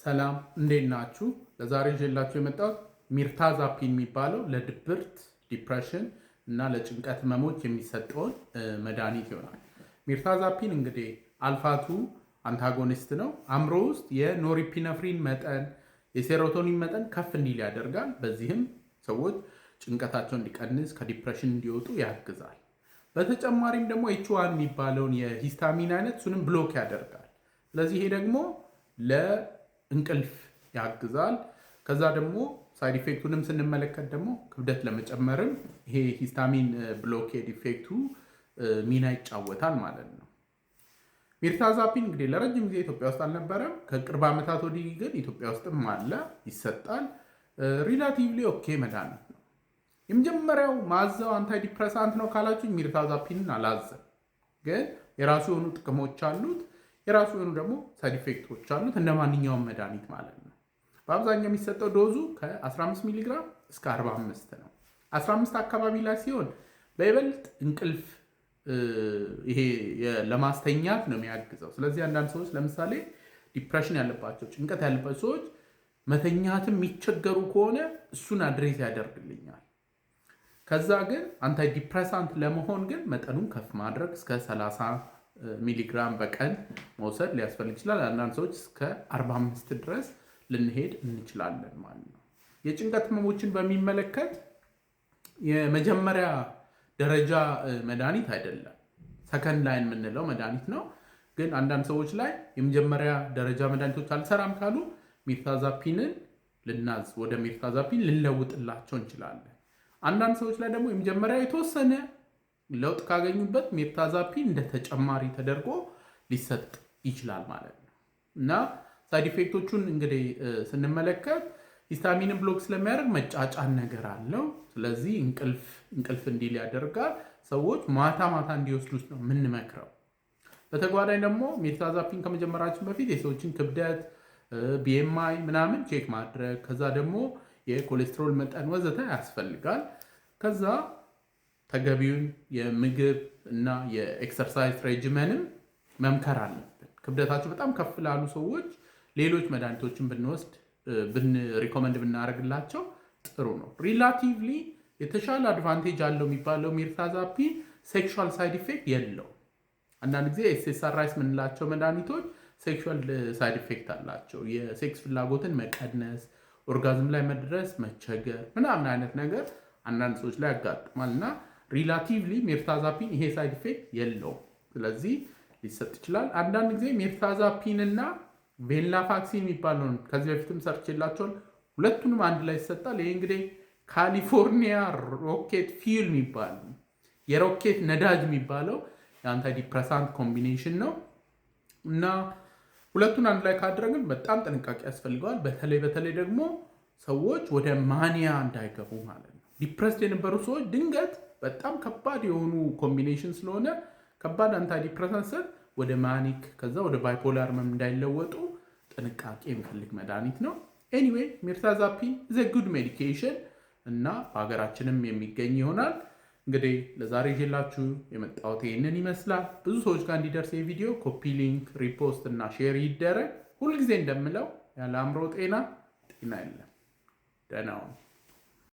ሰላም እንዴት ናችሁ? ለዛሬ ይዤላችሁ የመጣሁት ሚርታዛፒን የሚባለው ለድብርት ዲፕሬሽን እና ለጭንቀት ህመሞች የሚሰጠውን መድኃኒት ይሆናል። ሚርታዛፒን እንግዲህ አልፋቱ አንታጎኒስት ነው። አእምሮ ውስጥ የኖሪፒነፍሪን መጠን የሴሮቶኒን መጠን ከፍ እንዲል ያደርጋል። በዚህም ሰዎች ጭንቀታቸው እንዲቀንስ ከዲፕሬሽን እንዲወጡ ያግዛል። በተጨማሪም ደግሞ ኤች1 የሚባለውን የሂስታሚን አይነት እሱንም ብሎክ ያደርጋል። ስለዚህ ይሄ ደግሞ ለእንቅልፍ ያግዛል። ከዛ ደግሞ ሳይድ ኢፌክቱንም ስንመለከት ደግሞ ክብደት ለመጨመርም ይሄ ሂስታሚን ብሎኬድ ኢፌክቱ ሚና ይጫወታል ማለት ነው። ሚርታዛፒን እንግዲህ ለረጅም ጊዜ ኢትዮጵያ ውስጥ አልነበረም። ከቅርብ ዓመታት ወዲህ ግን ኢትዮጵያ ውስጥም አለ፣ ይሰጣል። ሪላቲቭሊ ኦኬ መድኃኒት ነው። የመጀመሪያው ማዘው አንታይ ዲፕሬሳንት ነው ካላችሁ ሚርታዛፒንን አላዘም፣ ግን የራሱ የሆኑ ጥቅሞች አሉት፣ የራሱ የሆኑ ደግሞ ሳይድ ኢፌክቶች አሉት፣ እንደ ማንኛውም መድኃኒት ማለት ነው። በአብዛኛው የሚሰጠው ዶዙ ከ15 ሚሊግራም እስከ 45 ነው። 15 አካባቢ ላይ ሲሆን በይበልጥ እንቅልፍ ይሄ ለማስተኛት ነው የሚያግዘው። ስለዚህ አንዳንድ ሰዎች ለምሳሌ ዲፕሬሽን ያለባቸው ጭንቀት ያለባቸው ሰዎች መተኛትም የሚቸገሩ ከሆነ እሱን አድሬስ ያደርግልኛል። ከዛ ግን አንታይ ዲፕሬሳንት ለመሆን ግን መጠኑን ከፍ ማድረግ እስከ 30 ሚሊግራም በቀን መውሰድ ሊያስፈልግ ይችላል። አንዳንድ ሰዎች እስከ 45 ድረስ ልንሄድ እንችላለን ማለት ነው። የጭንቀት ህመሞችን በሚመለከት የመጀመሪያ ደረጃ መድኃኒት አይደለም፣ ሰከንድ ላይን የምንለው መድኃኒት ነው። ግን አንዳንድ ሰዎች ላይ የመጀመሪያ ደረጃ መድኃኒቶች አልሰራም ካሉ ሚርታዛፒንን ልናዝ ወደ ሚርታዛፒን ልንለውጥላቸው እንችላለን። አንዳንድ ሰዎች ላይ ደግሞ የመጀመሪያ የተወሰነ ለውጥ ካገኙበት ሚርታዛፒን እንደ ተጨማሪ ተደርጎ ሊሰጥ ይችላል ማለት ነው። እና ሳይድ ኢፌክቶቹን እንግዲህ ስንመለከት ሂስታሚንን ብሎክ ስለሚያደርግ መጫጫን ነገር አለው። ስለዚህ እንቅልፍ እንዲል ያደርጋል። ሰዎች ማታ እንዲወስዱት ነው የምንመክረው። በተጓዳኝ ደግሞ ሚርታዛፒን ከመጀመራችን በፊት የሰዎችን ክብደት ቢኤምአይ ምናምን ቼክ ማድረግ፣ ከዛ ደግሞ የኮሌስትሮል መጠን ወዘተ ያስፈልጋል። ከዛ ተገቢውን የምግብ እና የኤክሰርሳይዝ ሬጅመንም መምከር አለብን። ክብደታቸው በጣም ከፍ ላሉ ሰዎች ሌሎች መድኃኒቶችን ብንወስድ ሪኮመንድ ብናደርግላቸው ጥሩ ነው። ሪላቲቭሊ የተሻለ አድቫንቴጅ አለው የሚባለው ሚርታዛፒን ሴክሹዋል ሳይድ ኢፌክት የለው። አንዳንድ ጊዜ ኤስኤስአርአይስ የምንላቸው መድኃኒቶች ሴክሹዋል ሳይድ ኢፌክት አላቸው። የሴክስ ፍላጎትን መቀነስ፣ ኦርጋዝም ላይ መድረስ መቸገር ምናምን አይነት ነገር አንዳንድ ሰዎች ላይ ያጋጥማል እና ሪላቲቭሊ ሚርታዛፒን ይሄ ሳይድ ኢፌክት የለውም። ስለዚህ ሊሰጥ ይችላል። አንዳንድ ጊዜ ሚርታዛፒን እና ቬንላፋክሲን የሚባለውን ከዚህ በፊትም ሰርችላቸውን ሁለቱንም አንድ ላይ ይሰጣል። ይሄ እንግዲህ ካሊፎርኒያ ሮኬት ፊውል የሚባል የሮኬት ነዳጅ የሚባለው የአንታይ ዲፕሬሳንት ኮምቢኔሽን ነው እና ሁለቱን አንድ ላይ ካደረግን በጣም ጥንቃቄ ያስፈልገዋል። በተለይ ደግሞ ሰዎች ወደ ማኒያ እንዳይገቡ ማለት ነው። ዲፕሬስድ የነበሩ ሰዎች ድንገት በጣም ከባድ የሆኑ ኮምቢኔሽን ስለሆነ ከባድ አንታይ ዲፕሬሳንት ሰጥ ወደ ማኒክ ከዛ ወደ ባይፖላር እንዳይለወጡ ጥንቃቄ የሚፈልግ መድኃኒት ነው። ኤኒዌይ ሚርታዛፒን ዘ ጉድ ሜዲኬሽን እና በሀገራችንም የሚገኝ ይሆናል። እንግዲህ ለዛሬ ይዤላችሁ የመጣሁት ይህንን ይመስላል። ብዙ ሰዎች ጋር እንዲደርስ የቪዲዮ ኮፒ ሊንክ፣ ሪፖስት እና ሼር ይደረግ። ሁልጊዜ እንደምለው ያለ አእምሮ ጤና የለም። ደህና ሁኑ።